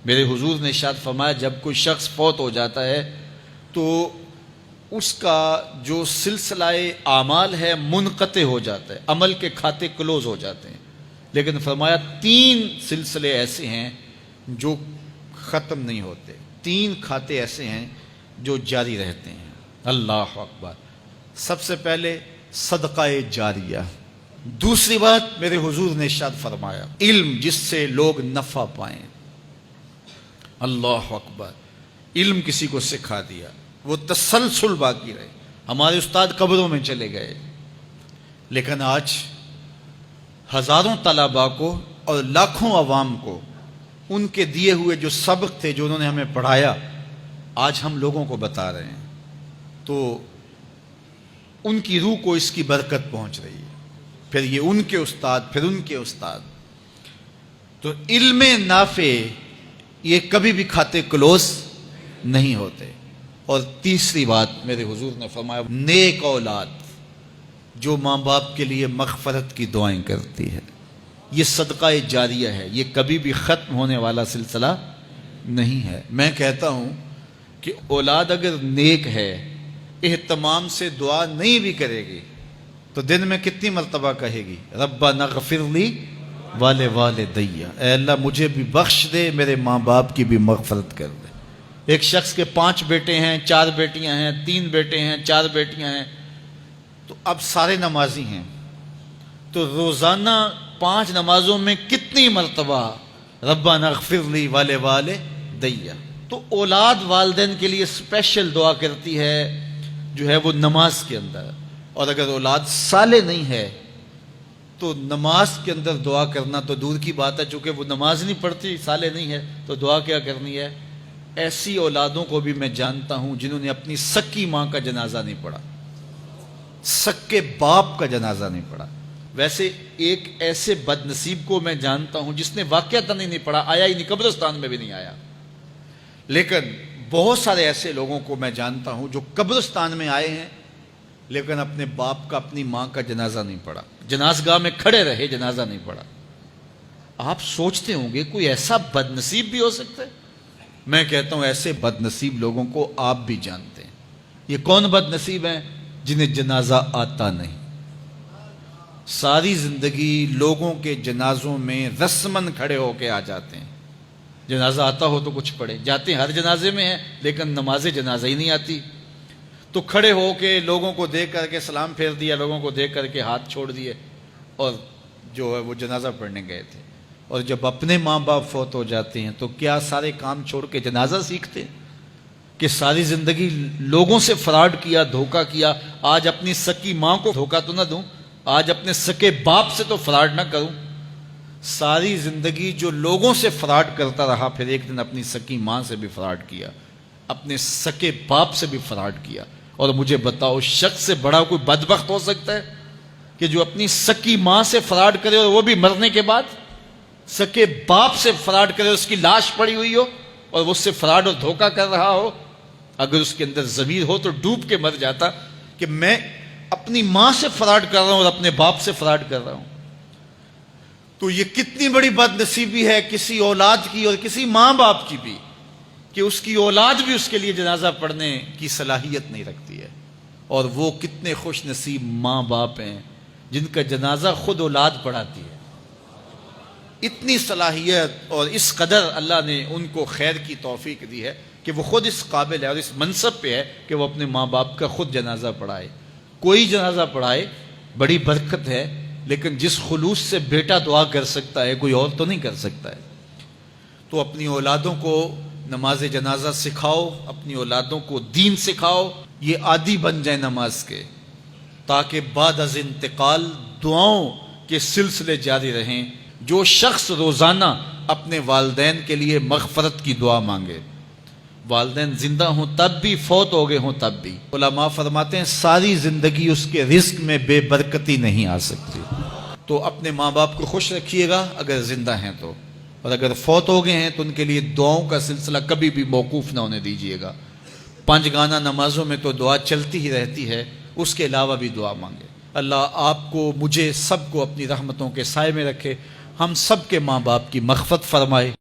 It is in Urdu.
میرے حضور نے ارشاد فرمایا جب کوئی شخص فوت ہو جاتا ہے تو اس کا جو سلسلہ اعمال ہے منقطع ہو جاتا ہے، عمل کے کھاتے کلوز ہو جاتے ہیں، لیکن فرمایا 3 سلسلے ایسے ہیں جو ختم نہیں ہوتے، 3 کھاتے ایسے ہیں جو جاری رہتے ہیں۔ اللہ اکبر۔ سب سے پہلے صدقہ جاریہ، دوسری بات میرے حضور نے ارشاد فرمایا علم جس سے لوگ نفع پائیں۔ اللہ اکبر۔ علم کسی کو سکھا دیا، وہ تسلسل باقی رہے۔ ہمارے استاد قبروں میں چلے گئے، لیکن آج ہزاروں طلباء کو اور لاکھوں عوام کو ان کے دیے ہوئے جو سبق تھے جو انہوں نے ہمیں پڑھایا آج ہم لوگوں کو بتا رہے ہیں، تو ان کی روح کو اس کی برکت پہنچ رہی ہے، پھر یہ ان کے استاد، پھر ان کے استاد۔ تو علم نافع یہ کبھی بھی کھاتے کلوز نہیں ہوتے۔ اور تیسری بات میرے حضور نے فرمایا نیک اولاد جو ماں باپ کے لیے مغفرت کی دعائیں کرتی ہے، یہ صدقہ جاریہ ہے، یہ کبھی بھی ختم ہونے والا سلسلہ نہیں ہے۔ میں کہتا ہوں کہ اولاد اگر نیک ہے، اہتمام سے دعا نہیں بھی کرے گی تو دن میں کتنی مرتبہ کہے گی ربنا اغفر لی ولوالدی، اے اللہ مجھے بھی بخش دے، میرے ماں باپ کی بھی مغفرت کر دے۔ ایک شخص کے 5 بیٹے ہیں، 4 بیٹیاں ہیں، 3 بیٹے ہیں، 4 بیٹیاں ہیں، تو اب سارے نمازی ہیں، تو روزانہ 5 نمازوں میں کتنی مرتبہ ربنا اغفر لی ولوالدی۔ تو اولاد والدین کے لیے اسپیشل دعا کرتی ہے جو ہے وہ نماز کے اندر، اور اگر اولاد صالح نہیں ہے تو نماز کے اندر دعا کرنا تو دور کی بات ہے، چونکہ وہ نماز نہیں پڑھتی، صالح نہیں ہے، تو دعا کیا کرنی ہے؟ ایسی اولادوں کو بھی میں جانتا ہوں جنہوں نے اپنی سکی ماں کا جنازہ نہیں پڑھا، سکے باپ کا جنازہ نہیں پڑھا۔ ویسے ایک ایسے بد نصیب کو میں جانتا ہوں جس نے واقعتاً ہی نہیں پڑھا، آیا ہی نہیں، قبرستان میں بھی نہیں آیا، لیکن بہت سارے ایسے لوگوں کو میں جانتا ہوں جو قبرستان میں آئے ہیں لیکن اپنے باپ کا، اپنی ماں کا جنازہ نہیں پڑھا، جنازگاہ میں کھڑے رہے، جنازہ نہیں پڑھا۔ آپ سوچتے ہوں گے کوئی ایسا بد نصیب بھی ہو سکتا ہے؟ میں کہتا ہوں ایسے بد نصیب لوگوں کو آپ بھی جانتے ہیں۔ یہ کون بد نصیب ہیں؟ جنہیں جنازہ آتا نہیں، ساری زندگی لوگوں کے جنازوں میں رسماً کھڑے ہو کے آ جاتے ہیں، جنازہ آتا ہو تو کچھ پڑھے، جاتے ہیں ہر جنازے میں ہیں لیکن نماز جنازہ ہی نہیں آتی، تو کھڑے ہو کے لوگوں کو دیکھ کر کے سلام پھیر دیا، لوگوں کو دیکھ کر کے ہاتھ چھوڑ دیے، اور جو ہے وہ جنازہ پڑھنے گئے تھے۔ اور جب اپنے ماں باپ فوت ہو جاتے ہیں تو کیا سارے کام چھوڑ کے جنازہ سیکھتے ہیں کہ ساری زندگی لوگوں سے فراڈ کیا، دھوکہ کیا، آج اپنی سکی ماں کو دھوکہ تو نہ دوں، آج اپنے سکے باپ سے تو فراڈ نہ کروں۔ ساری زندگی جو لوگوں سے فراڈ کرتا رہا، پھر ایک دن اپنی سکی ماں سے بھی فراڈ کیا، اپنے سکے باپ سے بھی فراڈ کیا۔ اور مجھے بتاؤ شخص سے بڑا کوئی بدبخت ہو سکتا ہے کہ جو اپنی سکی ماں سے فراڈ کرے اور وہ بھی مرنے کے بعد، سکے باپ سے فراڈ کرے، اس کی لاش پڑی ہوئی ہو اور وہ اس سے فراڈ اور دھوکہ کر رہا ہو؟ اگر اس کے اندر ضمیر ہو تو ڈوب کے مر جاتا کہ میں اپنی ماں سے فراڈ کر رہا ہوں اور اپنے باپ سے فراڈ کر رہا ہوں۔ تو یہ کتنی بڑی بد نصیبی ہے کسی اولاد کی اور کسی ماں باپ کی بھی کہ اس کی اولاد بھی اس کے لیے جنازہ پڑھنے کی صلاحیت نہیں رکھتی ہے، اور وہ کتنے خوش نصیب ماں باپ ہیں جن کا جنازہ خود اولاد پڑھاتی ہے۔ اتنی صلاحیت اور اس قدر اللہ نے ان کو خیر کی توفیق دی ہے کہ وہ خود اس قابل ہے اور اس منصب پہ ہے کہ وہ اپنے ماں باپ کا خود جنازہ پڑھائے۔ کوئی جنازہ پڑھائے بڑی برکت ہے، لیکن جس خلوص سے بیٹا دعا کر سکتا ہے کوئی اور تو نہیں کر سکتا ہے۔ تو اپنی اولادوں کو نماز جنازہ سکھاؤ، اپنی اولادوں کو دین سکھاؤ، یہ عادی بن جائیں نماز کے، تاکہ بعد از انتقال دعاؤں کے سلسلے جاری رہیں۔ جو شخص روزانہ اپنے والدین کے لیے مغفرت کی دعا مانگے، والدین زندہ ہوں تب بھی، فوت ہو گئے ہوں تب بھی، علماء فرماتے ہیں ساری زندگی اس کے رزق میں بے برکتی نہیں آ سکتی۔ تو اپنے ماں باپ کو خوش رکھیے گا اگر زندہ ہیں تو، اور اگر فوت ہو گئے ہیں تو ان کے لیے دعاؤں کا سلسلہ کبھی بھی موقوف نہ ہونے دیجیے گا۔ 5 گانا نمازوں میں تو دعا چلتی ہی رہتی ہے، اس کے علاوہ بھی دعا مانگے۔ اللہ آپ کو، مجھے، سب کو اپنی رحمتوں کے سائے میں رکھے، ہم سب کے ماں باپ کی مغفرت فرمائے۔